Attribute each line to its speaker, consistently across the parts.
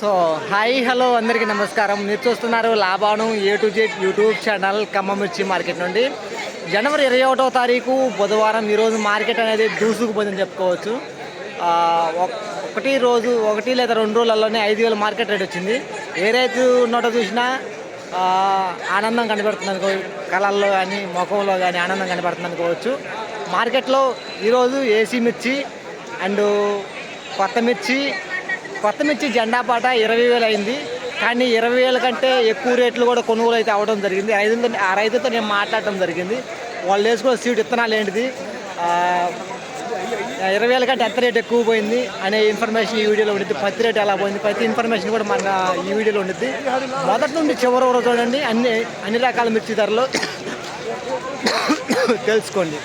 Speaker 1: So hi hello అందరికీ నమస్కారం. మీరు చూస్తున్నారు Laban A to Z YouTube channel Khammam మిర్చి మార్కెట్ నుండి. జనవరి 21వ తారీఖు బుధవారం ఈరోజు మార్కెట్ అనేది దూసుకుపోయిందని చెప్పుకోవచ్చు. ఒకటి లేదా 2 రోజులలోనే 5,000 మార్కెట్ రేట్ వచ్చింది. ఏ రైతు నోట చూసినా ఆనందం కనబడుతుంది అనుకో, కళల్లో కానీ ముఖంలో కానీ ఆనందం కనబడుతుంది అనుకోవచ్చు. మార్కెట్లో ఈరోజు ఏసీ మిర్చి అండ్ కొత్త మిర్చి జెండా పాట 20,000 అయింది. కానీ 20,000 కంటే ఎక్కువ రేట్లు కూడా కొనుగోలు అయితే అవ్వడం జరిగింది. ఆ రైతుతో నేను మాట్లాడటం జరిగింది. వాళ్ళు వేసుకున్న సీడ్ విత్తనాలు ఏంటిది, 20,000 కంటే ఎంత రేట్ ఎక్కువ పోయింది అనే ఇన్ఫర్మేషన్ ఈ వీడియోలో ఉండిద్ది. పత్తి రేట్ ఎలా పోయింది, ప్రతి ఇన్ఫర్మేషన్ కూడా మన ఈ వీడియోలో ఉండిద్ది. మొదటి నుండి చివరి వరకు చూడండి. అన్ని రకాల మిర్చి ధరలు తెలుసుకోండి.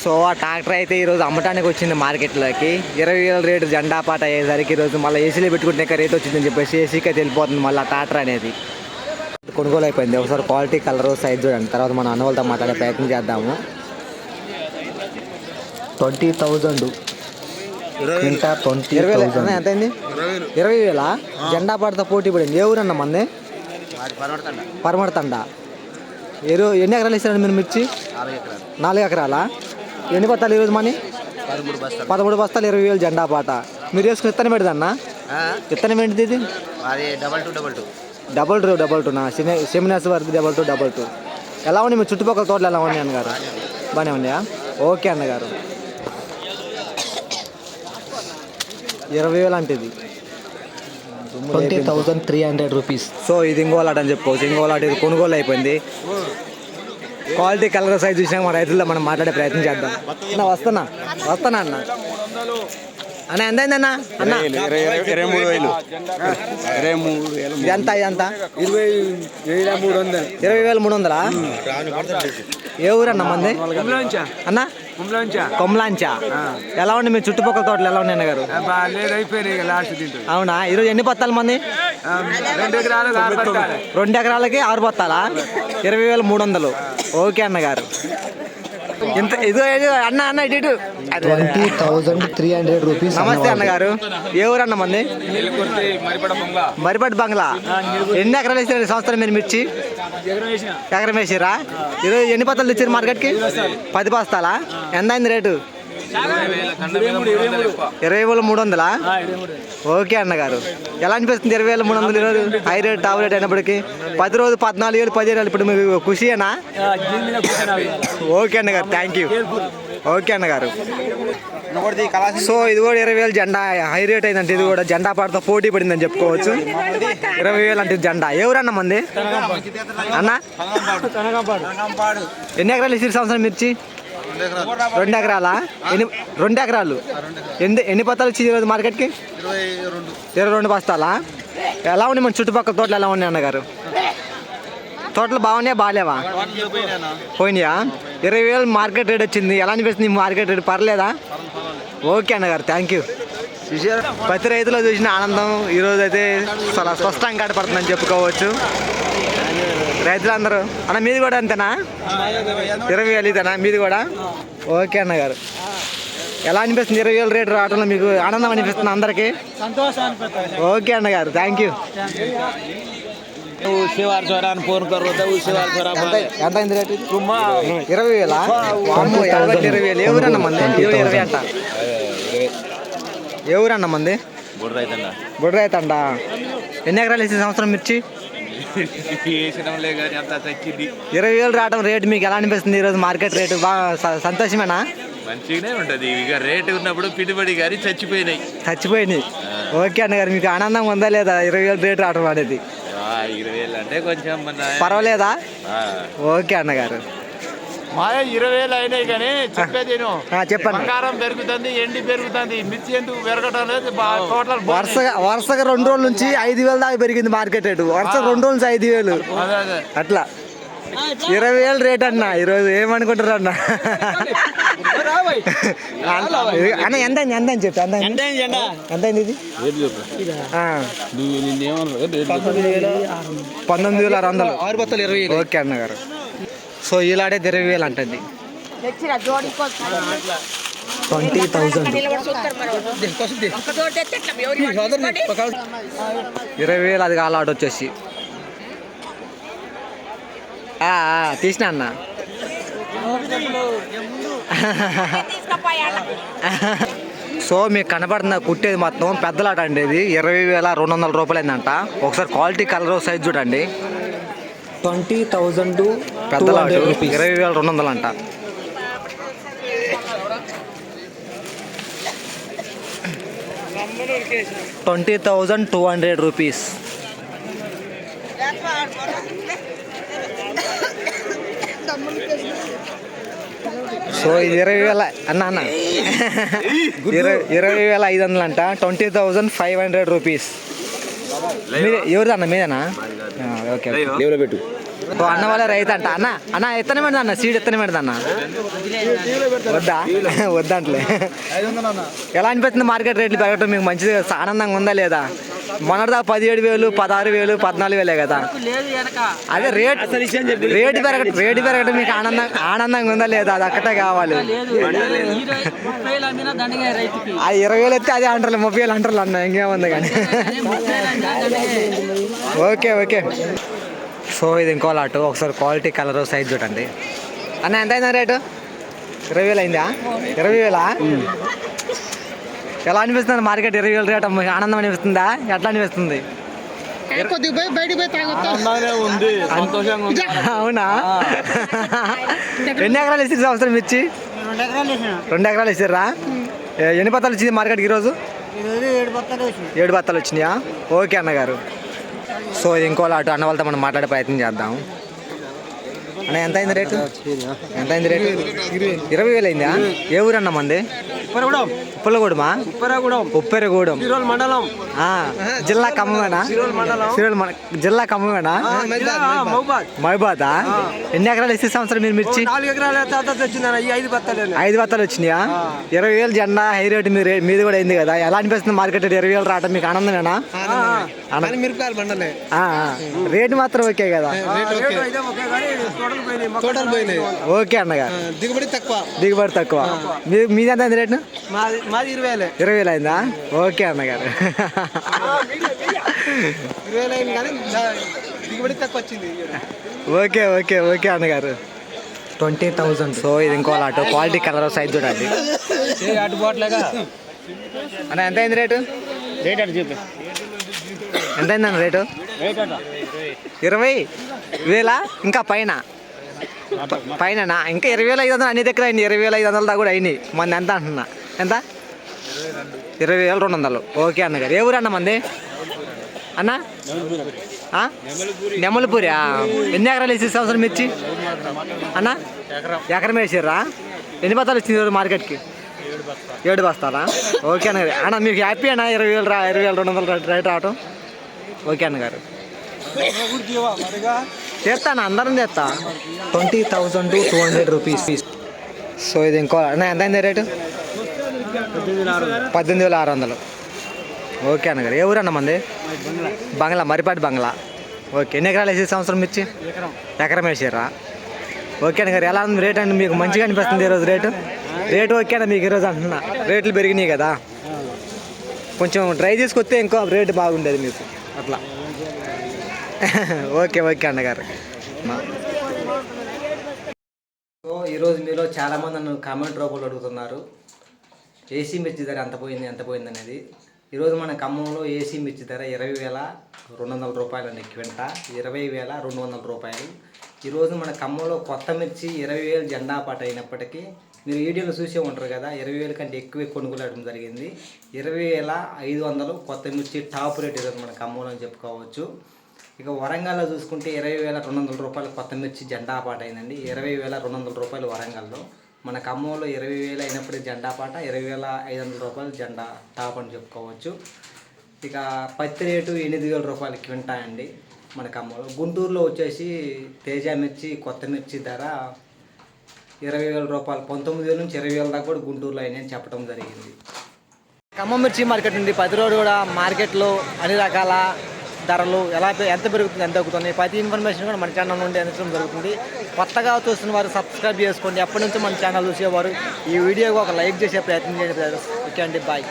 Speaker 1: సో ఆ ట్రాక్టర్ అయితే ఈరోజు అమ్మటానికి వచ్చింది మార్కెట్లోకి. 20,000 రేటు జెండా పాట అయ్యేసరికి ఈరోజు మళ్ళీ ఏసీలో పెట్టుకుంటే రేట్ వచ్చిందని చెప్పేసి ఏసీకి అయితే వెళ్ళిపోతుంది మళ్ళీ ఆ ట్రాక్టర్ అనేది. కొనుగోలు అయిపోయింది. ఒకసారి క్వాలిటీ, కలర్, సైజ్ చూడండి. తర్వాత మనం అన్న వాళ్ళతో మాట్లాడే ప్రయత్నం చేద్దాము. 20,000 ఇంకా 20,000 ఎంత అయింది? 20,000 జెండా పాటతో పోటీ పడింది. ఏ ఊరన్నా మంది? పరమడతండ. ఎన్ని ఎకరాలు ఇస్తారండి మీరు మిర్చి? 4 ఎకరాలా? ఎన్ని బస్తాలు ఈరోజు మనీ? 13 బస్తాలు 20,000 జెండా పాట. మీరు వేసుకుని ఇత్తనం పెడదన్నా? ఇత్తనం ఏంటిది ఇది? డబల్ టూ నా సెమినాస్ వరకు 2222. ఎలా ఉన్నాయి మీ చుట్టుపక్కల తోటలు? ఎలా ఉన్నాయి అన్నగారు? బాగానే ఉన్నాయా? ఓకే అన్నగారు. 20,000 అంటే ఇది 20,300 రూపీస్. సో ఇది ఇంకోలాట అని చెప్పుకోవచ్చు. ఇంకోలాట ఇది కొనుగోలు అయిపోయింది. క్వాలిటీ, కలర్, సైజ్ చూసినా మన రైతుల్లో మనం మాట్లాడే ప్రయత్నం చేద్దాం. అన్న వస్తానా అన్న ఎంత అయిందన్నా? అన్న
Speaker 2: 23,000.
Speaker 1: ఎంత 20,300. ఏ ఊరు అన్న మంది? అన్న కొమ్లాంచా. ఎలా ఉండి మీ చుట్టుపక్కల తోటలు ఎలా ఉన్నాయి అన్నగారు? అవునా? ఈరోజు ఎన్ని బత్తాలు మంది? 2 ఎకరాలకి 6 బత్తాలా? 20,300. ఓకే అన్నగారు. ఎంత ఇది అన్న ఇటు 20,300 రూపీస్. నమస్తే అన్నగారు. ఏ ఊరు అన్న మంది? మరిపట్ బంగ్లా. ఎన్ని ఎకరాలు వేసారు ఈ సంవత్సరం మీరు మిర్చి? ఎకరం వేసిరా? ఈరోజు ఎన్ని బత్తాలు తెచ్చారు మార్కెట్కి? 10 బస్తాలా? ఎంత అయింది రేటు? 20,300. ఓకే అన్నగారు. ఎలా అనిపిస్తుంది 20,300 ఈరోజు? హై రేట్, టాప్ రేట్ అయినప్పటికీ 10 రోజు 14,000, 15,000. ఇప్పుడు మీకు ఖుషియేనా? ఓకే అన్నగారు, థ్యాంక్ యూ. ఓకే అన్నగారు. సో ఇది కూడా 20,000 జెండా హై రేట్ అయిందంటే ఇది కూడా జెండా పాటతో పోటీ పడిందని చెప్పుకోవచ్చు. 20,000 అంటే జెండా. ఎవరన్న మంది అన్న? ఎన్ని ఎకరాలు ఇచ్చారు సంవత్సరం మిర్చి? 2 ఎకరాలా? 2 ఎకరాలు. ఎన్ని బత్తాలు ఇచ్చింది ఈరోజు మార్కెట్కి? 22 బస్తాలా? ఎలా ఉన్నాయి మన చుట్టుపక్కల తోటలు ఎలా ఉన్నాయి అన్నగారు? తోటలు బాగున్నాయా, బాగాలేవా? పోయినాయా? 20,000 మార్కెట్ రేట్ వచ్చింది. ఎలా అనిపిస్తుంది మార్కెట్ రేట్? పర్లేదా? ఓకే అన్నగారు, థ్యాంక్ యూ. ప్రతి రైతులో చూసిన ఆనందం ఈరోజు అయితే చాలా స్పష్టంగా కనపడుతుందని చెప్పుకోవచ్చు. రైతులందరూ అన్న మీది కూడా అంతేనా? 20,000 ఇదేనా మీది కూడా? ఓకే అన్నగారు. ఎలా అనిపిస్తుంది 20,000 రేటు రావడంలో? మీకు ఆనందం అనిపిస్తుంది అందరికీ? ఓకే అన్నగారు, థ్యాంక్ యూ. ఎంత అయింది రేటు? 20,000. 20,000. ఏ ఊరన్న మంది? 20 అంట. ఏ ఊరన్న మంది? బుడ్రైతండ. ఎన్ని ఎకరాలు వేసే సంవత్సరం మిర్చి? 20,000 రావడం రేటు మీకు ఎలా అనిపిస్తుంది ఈరోజు మార్కెట్ రేటు? బాగా సంతోషమేనా?
Speaker 2: మంచిగానే ఉంటది. ఇక రేటు ఉన్నప్పుడు పెట్టుబడి గారి చచ్చిపోయినాయి.
Speaker 1: ఓకే అన్నగారు, మీకు ఆనందం ఉందా లేదా 20,000 రేటు రావడం అనేది?
Speaker 2: 20,000 అంటే కొంచెం
Speaker 1: పర్వాలేదా? ఓకే అన్నగారు.
Speaker 2: 20,000 అయినాయి కానీ చెప్పేది
Speaker 1: చెప్పండి.
Speaker 2: బంగారం పెరుగుతుంది, ఎండి పెరుగుతుంది, మిర్చి ఎందుకు పెరగటం లేదు.
Speaker 1: వరుసగా 2 రోజుల నుంచి 5,000 దాకా పెరిగింది మార్కెట్ రేటు. వరుసగా 2 రోజుల నుంచి 5,000 అట్లా. 20,000 రేట్ అన్న ఈరోజు. ఏమనుకుంటారు అన్న? అన్న ఎంత అని చెప్పి ఎంత అయింది ఇది? 19,600. ఓకే అన్నగారు. సో ఇలాంటి 20,000 అంటుంది. 20,000. 20,000 అది కావాలి ఆట వచ్చేసి. తీసిన అన్న. సో మీకు కనబడుతున్న కుట్టేది మొత్తం పెద్దలాట అండి. ఇది 20,200 రూపాయలు అయిందంట. ఒకసారి క్వాలిటీ కలర్ సైజ్ చూడండి.
Speaker 3: 20,000 to
Speaker 1: పెద్దలాట 20,200 అంట. ₹20,200. సో ఇది 20,000 అన్న 20,500 అంట. ₹20,500. ఎవరిది అన్న మీదేనా? ఓకే పెట్టు. అన్న వాళ్ళ రైతు అంట. అన్న ఎత్తనే పెడదా అన్న, సీడ్ ఎత్తనే పెడదా అన్న? వద్దంటలే. ఎలా అనిపిస్తుంది మార్కెట్ రేట్లు పెరగటం? మీకు మంచిది ఆనందంగా ఉందా లేదా? మొన్నటిదా 17,000, 16,000, 14,000 కదా. అదే రేటు పెరగటం మీకు ఆనందంగా ఉందా లేదా? అది ఒక్కటే కావాలి. అది 20,000 ఎత్తే అదే అంటారు, 30,000 అంటారు అన్న. ఇంకేముంది కానీ. ఓకే. సో ఇది ఇంకో లాట్. ఒకసారి క్వాలిటీ కలర్ సైజ్ చూడండి. అన్న ఎంత అయిందా రేటు? 20,000 అయిందా? 20,000. ఎలా అనిపిస్తుంది మార్కెట్? 20,000 రేట్ మీకు ఆనందం అనిపిస్తుందా? ఎట్లా అనిపిస్తుంది? అవునా? ఎన్ని ఎకరాలు వేసి సంవత్సరం మిర్చి? 2 ఎకరాలు వేసారా? ఎన్ని బత్తాలు వచ్చింది మార్కెట్కి ఈరోజు? 7 బత్తాలు వచ్చినాయా? ఓకే అన్నగారు. సో ఇది ఇంకో లాటు. అన్న వాళ్ళతో మనం మాట్లాడే ప్రయత్నం చేద్దాం. అన్న ఎంత అయింది రేటు? 20,000 అయిందా? ఏ ఊరు అన్న మంది? ఉప్పలగూడమా? ఉప్పెరగూడెం
Speaker 3: మండలం,
Speaker 1: జిల్లా ఖమ్మమేనా? జిల్లా ఖమ్మమేనా? మహబాదా? ఎన్ని ఎకరాలు వేసే సంవత్సరం మీరు మిర్చి?
Speaker 3: 4 ఎకరాలు వచ్చిందన్న. 5 బత్తాలు.
Speaker 1: 5 బత్తాలు వచ్చినాయా? 20,000 జెండా హై రేటు మీది కూడా అయింది కదా. ఎలా అనిపిస్తుంది మార్కెట్ 20,000 రావటం? మీకు ఆనందమేనా?
Speaker 3: మిరపకాయలు మండలే.
Speaker 1: రేటు మాత్రం ఓకే కదా? ఓకే అన్నగారు. దిగుబడి తక్కువ. మీది ఎంత రేటు?
Speaker 3: మాది
Speaker 1: 20,000 అయిందా? ఓకే అన్నగారు.
Speaker 3: 20,000 అయింది కానీ దిగుబడి తక్కువ వచ్చింది.
Speaker 1: ఓకే అన్నగారు. 20,000. సో ఇది ఇంకో లాట్. క్వాలిటీ కలర్ సైజ్ చూడండి. అన్న ఎంత అయింది రేటు? ఎంత అయిందన్న రేటు? 20,000 ఇంకా పైన ఇంకా 20,500 అన్ని దగ్గర అయింది. 20,500 దాకా కూడా అయినాయి. మంది ఎంత అంటున్నా? ఎంత? 20,200. ఓకే అన్నగారు. ఏ ఊరు అన్న మంది అన్న? నెమలిపూరి. ఎన్ని ఎకరాలు వేసి సంవత్సరం మిర్చి అన్న? ఎకరం వేసారా? ఎన్ని బత్తాలు వచ్చింది ఈరోజు మార్కెట్కి? 7 బస్తాలా? ఓకే అన్నగారు. అన్న మీకు హ్యాపీ అన్న 20,200 రేట్ రావటం? ఓకే అన్నగారు. చేస్తాను, అందరం చేస్తా. 20,000 to 200 రూపీస్. సో ఇది ఇంకో అన్న ఎంత అయింది రేటు? 18,600. ఓకే అన్నగారు. ఏ ఊరు అన్న మంది? బంగ్లా, మరిపాటి బంగ్లా. ఓకే. ఎన్ని ఎకరాలు వేసే సంవత్సరం మిర్చి? ఎకరం వేసారా? ఓకే అన్నగారు. ఎలా ఉంది రేట్? అండి మీకు మంచిగా అనిపిస్తుంది ఈరోజు రేటు? ఓకే అన్న మీకు ఈరోజు అంటున్నా. రేట్లు పెరిగినాయి కదా, కొంచెం డ్రై తీసుకొస్తే ఇంకో రేటు బాగుండేది మీకు అట్లా. ఓకే అన్నగారు. సో ఈరోజు మీలో చాలామంది నన్ను కామెంట్ రూపంలో అడుగుతున్నారు ఏసీ మిర్చి ధర ఎంత పోయింది అనేది. ఈరోజు మన ఖమ్మంలో ఏసీ మిర్చి ధర 20,200 రూపాయలండి. క్వింటా 20,200 రూపాయలు. ఈరోజు మన ఖమ్మంలో కొత్త మిర్చి 20,000 జెండా పాట అయినప్పటికీ మీరు వీడియోలో చూసే ఉంటారు కదా, 20,000 కంటే ఎక్కువ కొనుగోలు అవడం జరిగింది. 20,500 కొత్త మిర్చి టాప్ రేట్ ఈరోజు మన ఖమ్మంలో అని చెప్పుకోవచ్చు. ఇక వరంగల్లో చూసుకుంటే 20,200 రూపాయలు కొత్త మిర్చి జెండా పాట అయిందండి. 20,200 రూపాయలు వరంగల్లో. మన ఖమ్మంలో 20,000 అయినప్పటికీ జెండా పాట, 20,500 రూపాయలు జెండా టాప్ అని చెప్పుకోవచ్చు. ఇక పత్తి రేటు 8,000 రూపాయలు క్వింటా అండి మన ఖమ్మంలో. గుంటూరులో వచ్చేసి తేజ మిర్చి కొత్త మిర్చి ధర 20,000 రూపాయలు, 19,000 నుంచి 20,000 దాకా కూడా గుంటూరులో అయినాయని చెప్పడం జరిగింది. ఖమ్మం మిర్చి మార్కెట్ ఉంది. ప్రతి రోజు కూడా మార్కెట్లో అన్ని రకాల ధరలు ఎంత పెరుగుతుంది, ఎంత తగ్గుతుంది, ప్రతి ఇన్ఫర్మేషన్ కూడా మన ఛానల్ నుండి అందించడం జరుగుతుంది. కొత్తగా చూస్తున్న వారు సబ్స్క్రైబ్ చేసుకోండి. ఎప్పటి నుంచో మన ఛానల్ చూసేవారు ఈ వీడియోకి ఒక లైక్ చేసే ప్రయత్నం చేయండి బ్రదర్స్. ఓకే అండి, బాయ్.